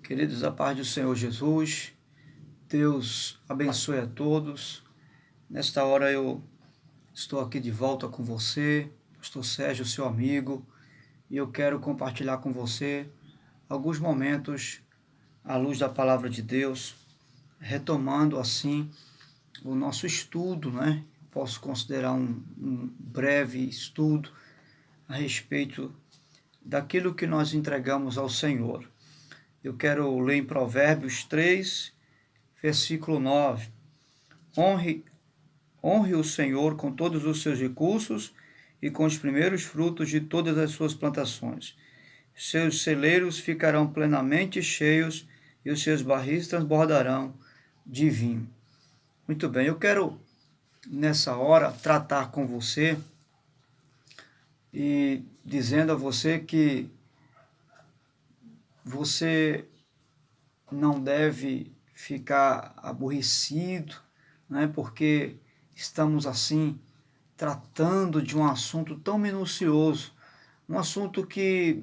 Queridos, a paz do Senhor Jesus, Deus abençoe a todos. Nesta hora eu estou aqui de volta com você, Pastor Sérgio, seu amigo, e eu quero compartilhar com você alguns momentos à luz da palavra de Deus, retomando assim o nosso estudo, né? Posso considerar um breve estudo a respeito daquilo que nós entregamos ao Senhor. Eu quero ler em Provérbios 3, versículo 9. Honre o Senhor com todos os seus recursos e com os primeiros frutos de todas as suas plantações. Seus celeiros ficarão plenamente cheios e os seus barris transbordarão de vinho. Muito bem, eu quero nessa hora tratar com você e dizendo a você que você não deve ficar aborrecido, né, porque estamos assim tratando de um assunto tão minucioso, um assunto que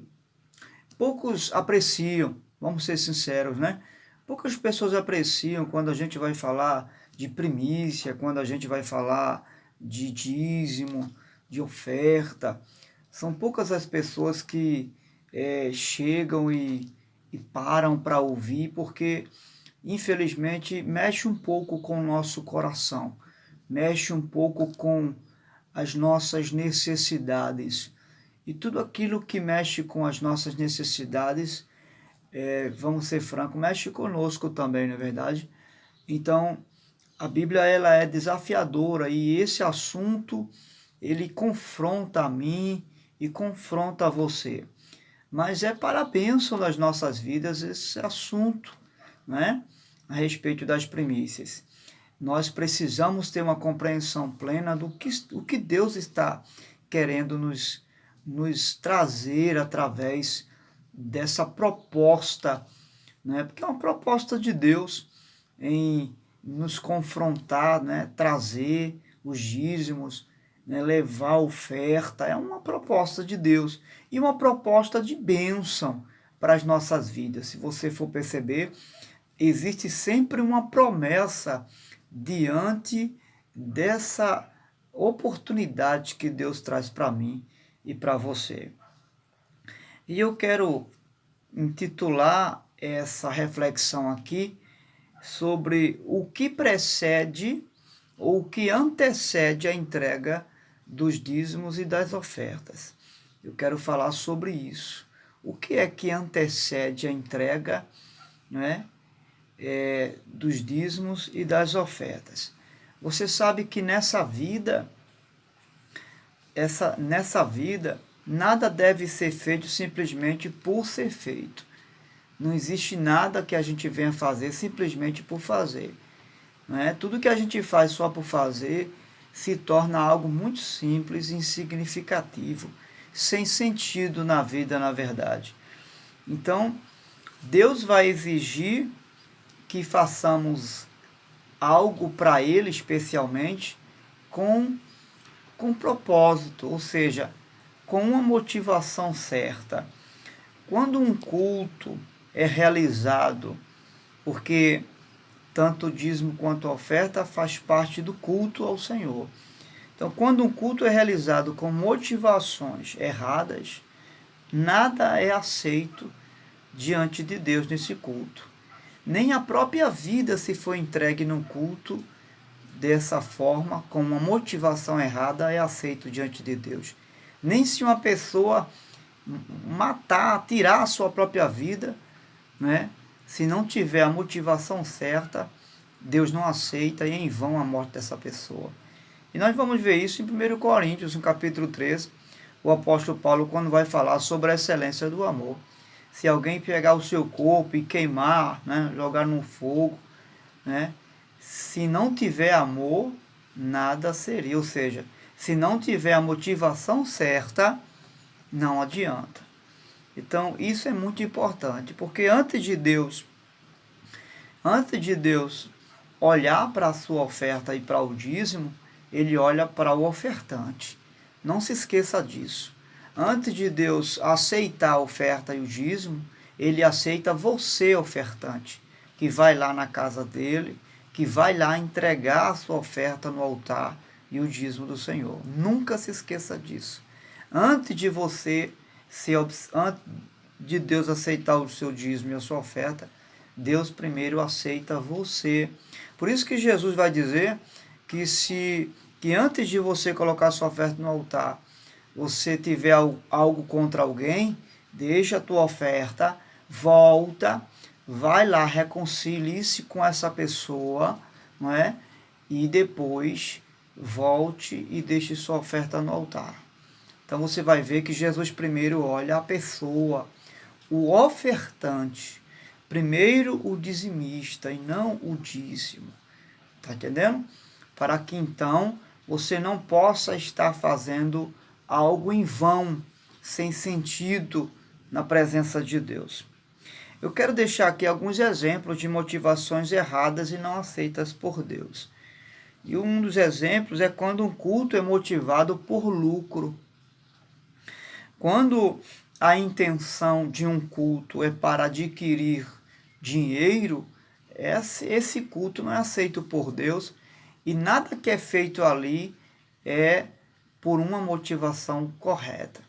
poucos apreciam, vamos ser sinceros, né? Poucas pessoas apreciam quando a gente vai falar de primícia, quando a gente vai falar de dízimo, de oferta. São poucas as pessoas que chegam e param para ouvir, porque infelizmente mexe um pouco com o nosso coração, mexe um pouco com as nossas necessidades. E tudo aquilo que mexe com as nossas necessidades, vamos ser francos, mexe conosco também, não é verdade? Então, a Bíblia ela é desafiadora e esse assunto, ele confronta a mim e confronta a você. Mas é para a bênção das nossas vidas esse assunto, né? A respeito das primícias. Nós precisamos ter uma compreensão plena do que Deus está querendo nos trazer através dessa proposta, né? Porque é uma proposta de Deus em nos confrontar, né? Trazer os dízimos, né? Levar a oferta, é uma proposta de Deus e uma proposta de bênção para as nossas vidas. Se você for perceber, existe sempre uma promessa diante dessa oportunidade que Deus traz para mim e para você. E eu quero intitular essa reflexão aqui sobre o que precede ou o que antecede a entrega dos dízimos e das ofertas. Eu quero falar sobre isso. O que é que antecede a entrega, né, dos dízimos e das ofertas? Você sabe que nessa vida, nada deve ser feito simplesmente por ser feito. Não existe nada que a gente venha fazer simplesmente por fazer. Não é? Tudo que a gente faz só por fazer se torna algo muito simples e insignificativo, sem sentido na vida, na verdade. Então, Deus vai exigir que façamos algo para Ele especialmente com propósito, ou seja, com uma motivação certa. Quando um culto é realizado, porque tanto o dízimo quanto a oferta faz parte do culto ao Senhor. Então, quando um culto é realizado com motivações erradas, nada é aceito diante de Deus nesse culto. Nem a própria vida, se for entregue num culto dessa forma, com uma motivação errada, é aceito diante de Deus. Nem se uma pessoa matar, tirar a sua própria vida, né? Se não tiver a motivação certa, Deus não aceita e é em vão a morte dessa pessoa. E nós vamos ver isso em 1 Coríntios, no capítulo 13, o apóstolo Paulo, quando vai falar sobre a excelência do amor. Se alguém pegar o seu corpo e queimar, né, jogar no fogo, né, se não tiver amor, nada seria. Ou seja, se não tiver a motivação certa, não adianta. Então, isso é muito importante, porque antes de Deus olhar para a sua oferta e para o dízimo, Ele olha para o ofertante. Não se esqueça disso. Antes de Deus aceitar a oferta e o dízimo, ele aceita você, ofertante, que vai lá na casa dele, que vai lá entregar a sua oferta no altar e o dízimo do Senhor. Nunca se esqueça disso. Antes de você antes de Deus aceitar o seu dízimo e a sua oferta, Deus primeiro aceita você. Por isso que Jesus vai dizer que antes de você colocar a sua oferta no altar, você tiver algo contra alguém, deixa a tua oferta, volta, vai lá, reconcilie-se com essa pessoa, não é? E depois volte e deixe sua oferta no altar. Então você vai ver que Jesus primeiro olha a pessoa, o ofertante, primeiro o dizimista e não o dízimo. Está entendendo? Para que então você não possa estar fazendo algo em vão, sem sentido na presença de Deus. Eu quero deixar aqui alguns exemplos de motivações erradas e não aceitas por Deus. E um dos exemplos é quando um culto é motivado por lucro. Quando a intenção de um culto é para adquirir dinheiro, esse culto não é aceito por Deus e nada que é feito ali é por uma motivação correta.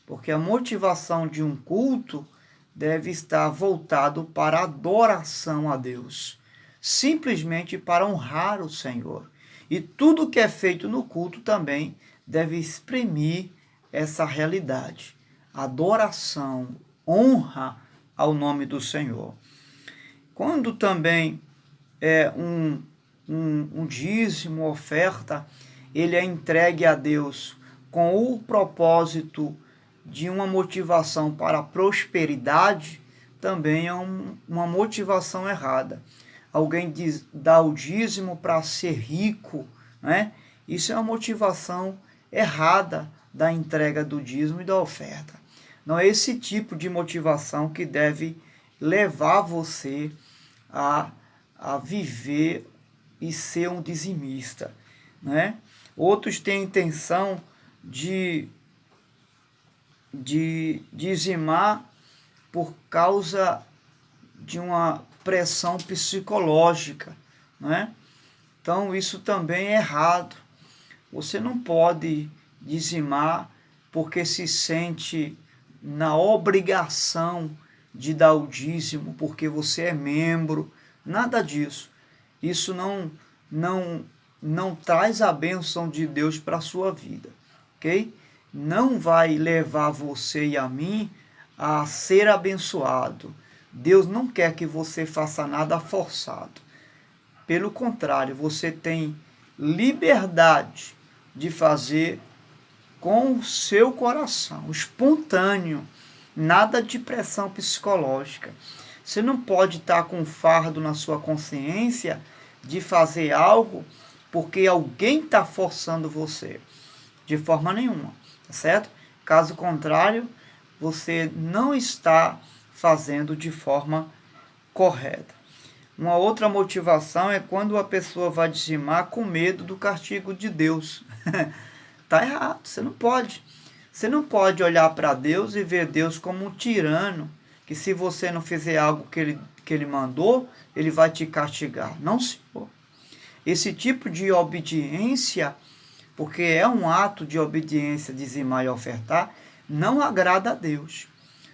Porque a motivação de um culto deve estar voltado para a adoração a Deus, simplesmente para honrar o Senhor. E tudo que é feito no culto também deve exprimir essa realidade. Adoração, honra ao nome do Senhor. Quando também é um dízimo, oferta, ele é entregue a Deus com o propósito de uma motivação para a prosperidade, também é uma motivação errada. Alguém dá o dízimo para ser rico, né? Isso é uma motivação errada da entrega do dízimo e da oferta. Não é esse tipo de motivação que deve levar você a viver e ser um dizimista, né? Outros têm a intenção de dizimar por causa de uma pressão psicológica, né? Então isso também é errado. Você não pode dizimar porque se sente na obrigação de dar o dízimo, porque você é membro, nada disso. Isso não traz a bênção de Deus para a sua vida, ok? Não vai levar você e a mim a ser abençoado. Deus não quer que você faça nada forçado. Pelo contrário, você tem liberdade de fazer com o seu coração, espontâneo, nada de pressão psicológica. Você não pode estar com um fardo na sua consciência de fazer algo porque alguém está forçando você, de forma nenhuma, tá certo? Caso contrário, você não está fazendo de forma correta. Uma outra motivação é quando a pessoa vai dizimar com medo do castigo de Deus. Está errado, você não pode. Você não pode olhar para Deus e ver Deus como um tirano, que se você não fizer algo que ele mandou, ele vai te castigar. Não, senhor. Esse tipo de obediência, porque é um ato de obediência, dizimar e ofertar, não agrada a Deus.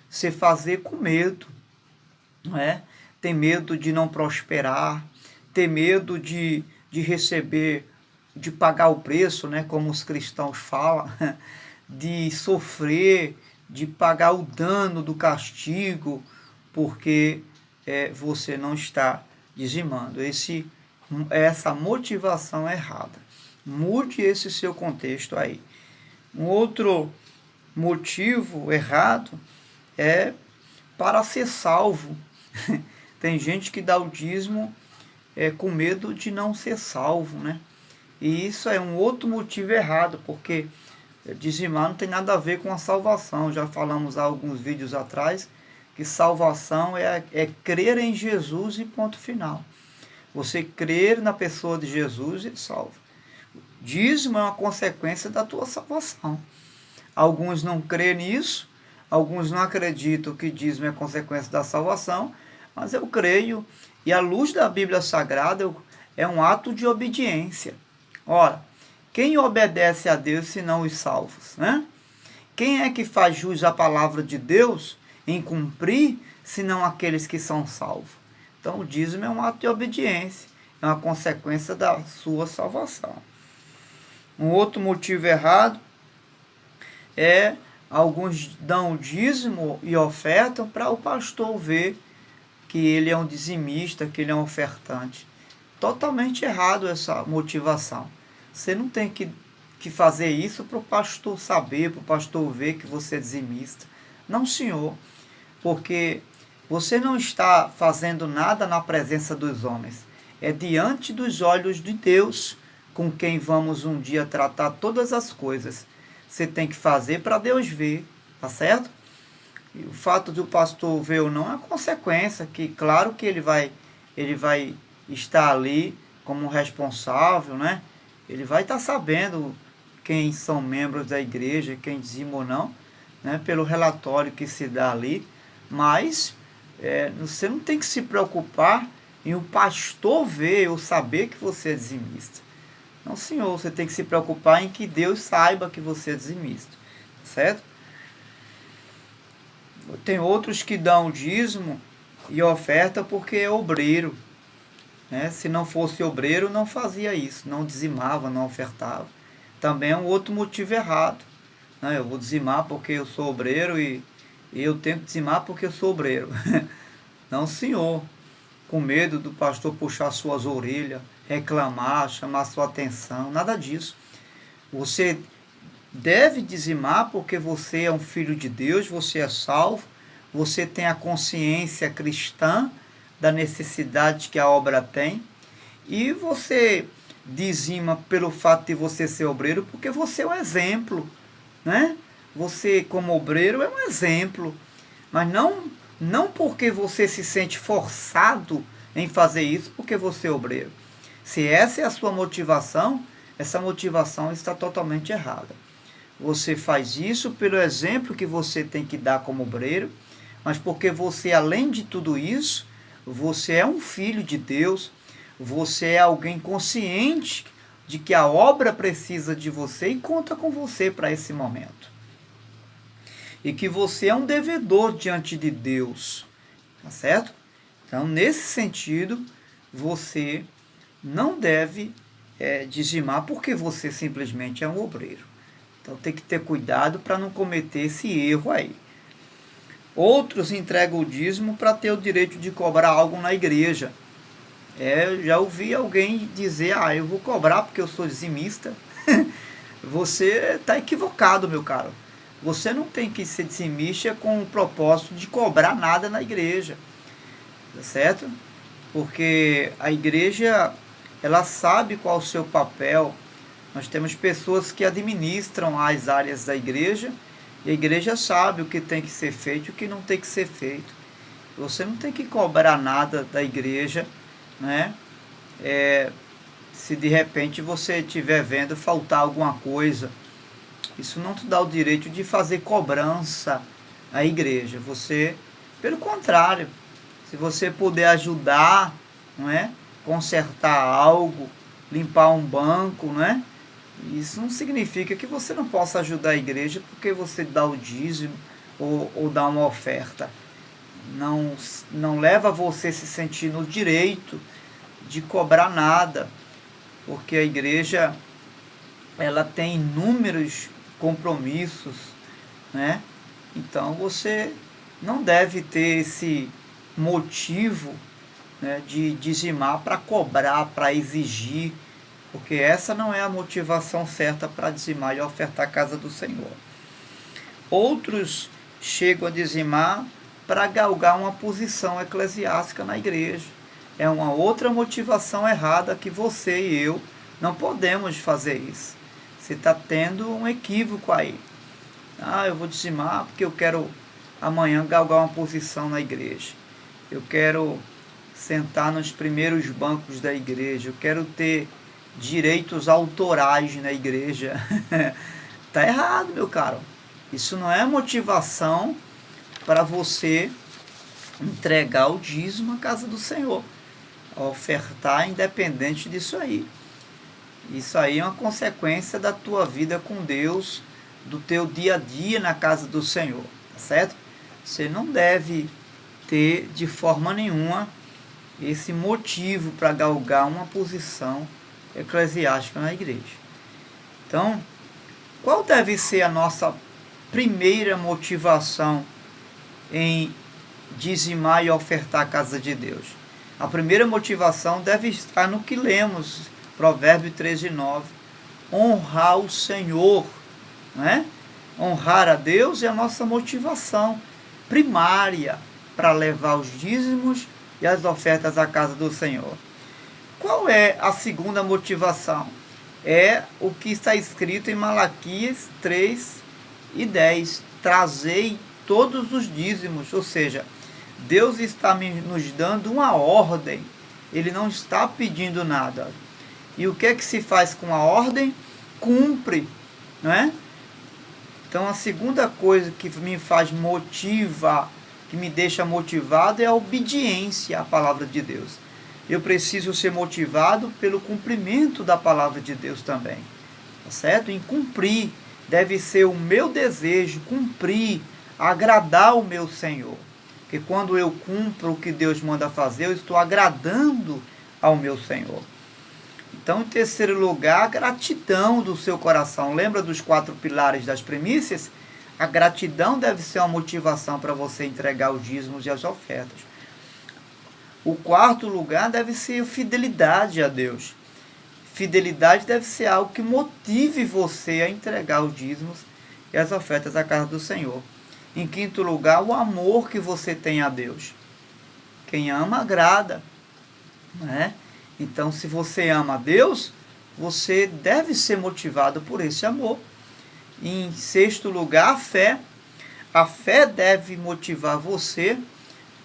Você fazer com medo, não é? Tem medo de não prosperar, tem medo de receber, de pagar o preço, né, como os cristãos falam, de sofrer, de pagar o dano do castigo, porque você não está dizimando. Essa motivação é errada. Mude esse seu contexto aí. Um outro motivo errado é para ser salvo. Tem gente que dá o dízimo com medo de não ser salvo, né? E isso é um outro motivo errado, porque dizimar não tem nada a ver com a salvação. Já falamos há alguns vídeos atrás que salvação é crer em Jesus e ponto final. Você crer na pessoa de Jesus e salva. Dízimo é uma consequência da tua salvação. Alguns não creem nisso, Alguns não acreditam que dízimo é consequência da salvação, mas eu creio, e à luz da Bíblia Sagrada, é um ato de obediência. Ora, quem obedece a Deus senão os salvos, né? Quem é que faz jus à palavra de Deus em cumprir, senão aqueles que são salvos? Então, o dízimo é um ato de obediência, é uma consequência da sua salvação. Um outro motivo errado é alguns dão dízimo e ofertam para o pastor ver que ele é um dizimista, que ele é um ofertante. Totalmente errado essa motivação. Você não tem que fazer isso para o pastor saber, para o pastor ver que você é dizimista. Não, senhor, porque você não está fazendo nada na presença dos homens. É diante dos olhos de Deus, com quem vamos um dia tratar todas as coisas. Você tem que fazer para Deus ver, tá certo? E o fato do pastor ver ou não é consequência, que claro que ele vai estar ali como responsável, né? Ele vai estar sabendo quem são membros da igreja, quem dizima ou não, né? Pelo relatório que se dá ali. Mas você não tem que se preocupar em o pastor ver ou saber que você é dizimista. Não, senhor, você tem que se preocupar em que Deus saiba que você é dizimista, certo? Tem outros que dão dízimo e oferta porque é obreiro, né? Se não fosse obreiro, não fazia isso, não dizimava, não ofertava. Também é um outro motivo errado, né? Eu vou dizimar porque eu sou obreiro e eu tenho que dizimar porque eu sou obreiro. Não, senhor, com medo do pastor puxar suas orelhas, reclamar, chamar sua atenção, nada disso. Você deve dizimar porque você é um filho de Deus, você é salvo, você tem a consciência cristã da necessidade que a obra tem, e você dizima pelo fato de você ser obreiro, porque você é um exemplo, né? Você, como obreiro, é um exemplo, mas não porque você se sente forçado em fazer isso porque você é obreiro. Se essa é a sua motivação, essa motivação está totalmente errada. Você faz isso pelo exemplo que você tem que dar como obreiro, mas porque você, além de tudo isso, você é um filho de Deus, você é alguém consciente de que a obra precisa de você e conta com você para esse momento. E que você é um devedor diante de Deus, tá certo? Então, nesse sentido, você não deve dizimar porque você simplesmente é um obreiro. Então tem que ter cuidado para não cometer esse erro aí. Outros entregam o dízimo para ter o direito de cobrar algo na igreja. Já ouvi alguém dizer, eu vou cobrar porque eu sou dizimista. Você está equivocado, meu caro. Você não tem que ser dizimista com o propósito de cobrar nada na igreja. Tá certo? Porque a igreja, ela sabe qual é o seu papel. Nós temos pessoas que administram as áreas da igreja, e a igreja sabe o que tem que ser feito e o que não tem que ser feito. Você não tem que cobrar nada da igreja, né? Se de repente você estiver vendo faltar alguma coisa, isso não te dá o direito de fazer cobrança à igreja. Você, pelo contrário, se você puder ajudar, não é? Consertar algo, limpar um banco, não é? Isso não significa que você não possa ajudar a igreja porque você dá o dízimo ou dá uma oferta. Não leva você a se sentir no direito de cobrar nada, porque a igreja, ela tem inúmeros compromissos, né? Então você não deve ter esse motivo, né, de dizimar para cobrar, para exigir, porque essa não é a motivação certa para dizimar e ofertar a casa do Senhor. Outros chegam a dizimar para galgar uma posição eclesiástica na igreja. É uma outra motivação errada que você e eu não podemos fazer isso. Você está tendo um equívoco aí. Eu vou dizimar porque eu quero amanhã galgar uma posição na igreja. Eu quero sentar nos primeiros bancos da igreja. Eu quero ter direitos autorais na igreja. Tá errado, meu caro. Isso não é motivação para você entregar o dízimo à casa do Senhor, ofertar independente disso aí. Isso aí é uma consequência da tua vida com Deus, do teu dia a dia na casa do Senhor, tá certo? Você não deve ter de forma nenhuma esse motivo para galgar uma posição eclesiástica na igreja. Então, qual deve ser a nossa primeira motivação em dizimar e ofertar a casa de Deus? A primeira motivação deve estar no que lemos, Provérbio 13:9. Honrar o Senhor, né? Honrar a Deus é a nossa motivação primária para levar os dízimos e as ofertas à casa do Senhor. Qual é a segunda motivação? É o que está escrito em Malaquias 3:10. Trazei todos os dízimos, ou seja, Deus está nos dando uma ordem, Ele não está pedindo nada. E o que é que se faz com a ordem? Cumpre, não é? Então a segunda coisa que me faz motivar, que me deixa motivado, é a obediência à palavra de Deus. Eu preciso ser motivado pelo cumprimento da palavra de Deus também, tá certo? Em cumprir, deve ser o meu desejo, cumprir, agradar o meu Senhor. Porque quando eu cumpro o que Deus manda fazer, eu estou agradando ao meu Senhor. Então, em terceiro lugar, a gratidão do seu coração. Lembra dos 4 pilares das primícias? A gratidão deve ser uma motivação para você entregar os dízimos e as ofertas. O quarto lugar deve ser fidelidade a Deus. Fidelidade deve ser algo que motive você a entregar os dízimos e as ofertas à casa do Senhor. Em quinto lugar, o amor que você tem a Deus. Quem ama, agrada, né? Então, se você ama a Deus, você deve ser motivado por esse amor. Em sexto lugar, a fé. A fé deve motivar você,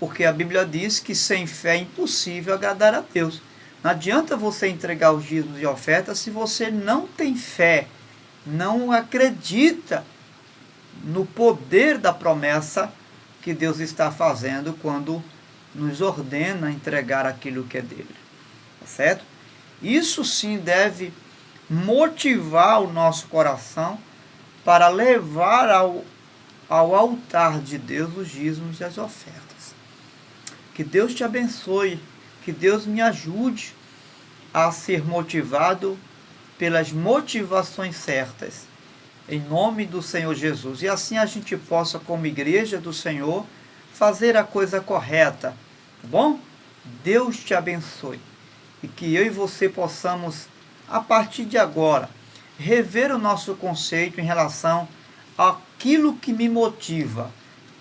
porque a Bíblia diz que sem fé é impossível agradar a Deus. Não adianta você entregar os dízimos e ofertas se você não tem fé, não acredita no poder da promessa que Deus está fazendo quando nos ordena entregar aquilo que é dele. Tá certo? Isso sim deve motivar o nosso coração para levar ao altar de Deus os dízimos e as ofertas. Que Deus te abençoe, que Deus me ajude a ser motivado pelas motivações certas, em nome do Senhor Jesus. E assim a gente possa, como igreja do Senhor, fazer a coisa correta, tá bom? Deus te abençoe. E que eu e você possamos, a partir de agora, rever o nosso conceito em relação àquilo que me motiva,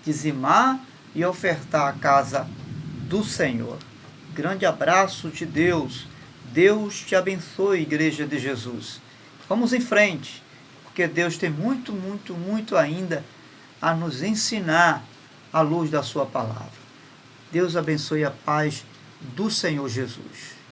dizimar e ofertar a casa do Senhor. Grande abraço de Deus. Deus te abençoe, Igreja de Jesus. Vamos em frente, porque Deus tem muito, muito, muito ainda a nos ensinar à luz da sua palavra. Deus abençoe a paz do Senhor Jesus.